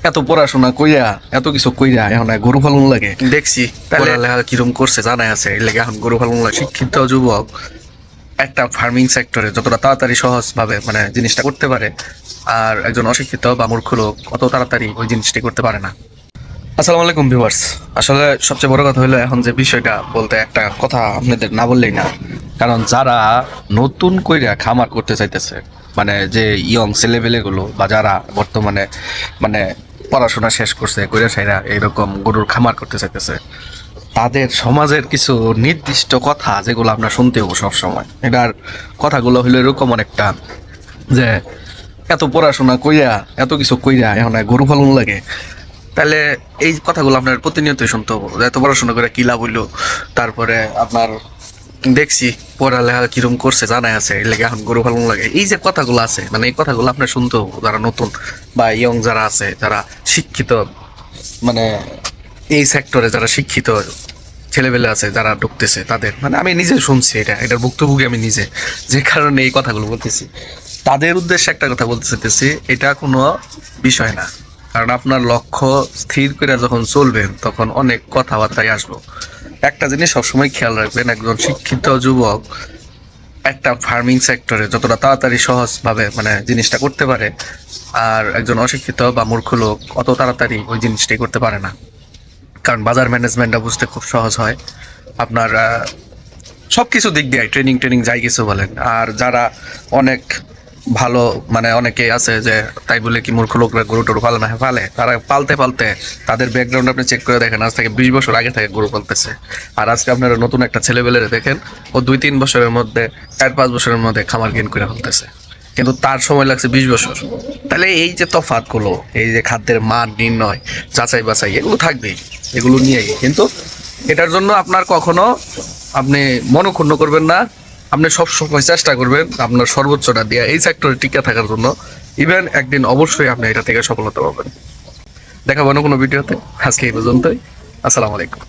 এত পড়াশোনা কইরা এত কিছু কইরা এখন গরু পালন লাগে দেখছি পড়ালেখা কিরম করছে জানাই আছে এর লাগে এখন গরু পালন লাগে। শিক্ষিত যুবক একটা ফার্মিং সেক্টরে যতটা তাড়াতাড়ি সহজ ভাবে মানে জিনিসটা করতে পারে, আর একজন অশিক্ষিত বা মূর্খ লোক অত তাড়াতাড়ি ওই জিনিসটি করতে পারে না। আসসালামু আলাইকুম ভিউয়ার্স। আসলে সবচেয়ে বড় কথা হলো এখন যে বিষয়টা বলতে একটা কথা আপনাদের না বললেই না, কারণ যারা নতুন কইরা খামার করতে চাইতেছে, মানে যে ইয়ং ছেলেবেলেগুলো বা যারা বর্তমানে মানে পড়াশোনা শেষ করছে কইরা সাইরা এইরকম গরুর খামার করতে চাইতেছে, তাদের সমাজের কিছু নির্দিষ্ট কথা যেগুলো আমরা শুনতে হবো সবসময়। এটার কথাগুলো হলো এরকম অনেকটা যে এত পড়াশোনা কইরা এত কিছু কইরা এখন গরু পালন লাগে। তাহলে এই কথাগুলো আপনার প্রতিনিয়তই শুনতে হবো, এত পড়াশোনা করে কি লাভ হইলো, তারপরে আপনার দেখছি পড়ালেখা কিরম করছে জানাই আছে এর লাগে এখন গরু পালন লাগে। এই যে কথাগুলো আছে মানে এই কথাগুলো আপনার শুনতে হবো যারা নতুন বা ইয়ং যারা আছে, যারা শিক্ষিত, মানে এই সেক্টরে যারা শিক্ষিত ছেলেবেলে আছে যারা ঢুকতেছে তাদের, মানে আমি নিজে শুনছি এটার ভুক্তভোগী আমি নিজে, যে কারণে এই কথাগুলো বলতেছি। তাদের উদ্দেশ্যে একটা কথা বলতে চাইতেছি, এটা কোনো বিষয় না, কারণ আপনার লক্ষ্য স্থির করে যখন চলবেন তখন অনেক কথাবার্তায় আসবো। একটা জিনিস সবসময় খেয়াল রাখবেন, একজন শিক্ষিত যুবক একটা ফার্মিং সেক্টরে যতটা তাড়াতাড়ি সহজভাবে মানে জিনিসটা করতে পারে, আর একজন অশিক্ষিত বা মূর্খ লোক অত তাড়াতাড়ি ওই জিনিসটাই করতে পারে না। কারণ বাজার ম্যানেজমেন্টটা বুঝতে খুব সহজ হয় আপনার সব কিছু দিক দিয়ে, ট্রেনিং যাই কিছু বলেন। আর যারা অনেক ভালো মানে অনেকে আছে যে তাই বলে কি মূর্খ লোকরা গরু টরু পালে না, পালে, তারা পালতে তাদের ব্যাকগ্রাউন্ড আপনি চেক করে দেখেন, আজ থেকে 20 বছর আগে থেকে গরু পালতেছে। আর আজকে আপনারা নতুন একটা ছেলেবেলেরে দেখেন, ও 2-3 বছরের মধ্যে 4-5 বছরের মধ্যে খামার গেইন করে ফেলতেছে, কিন্তু তার সময় লাগছে 20 বছর। তাহলে এই যে তফাৎগুলো, এই যে খাদ্যের মান নির্ণয়, যাচাই বাছাই, এগুলো থাকবেই, এগুলো নিয়েই। কিন্তু এটার জন্য আপনার কখনো আপনি মনক্ষুণ্ণ করবেন না, আপনি সবসময় চেষ্টা করবেন আপনার সর্বোচ্চটা দিয়ে এই সেক্টরে টিকে থাকার জন্য। ইভেন একদিন অবশ্যই আপনি এটা থেকে সফলতা পাবেন। দেখাবো না কোনো ভিডিওতে। আজকে এই পর্যন্তই। আসসালামু আলাইকুম।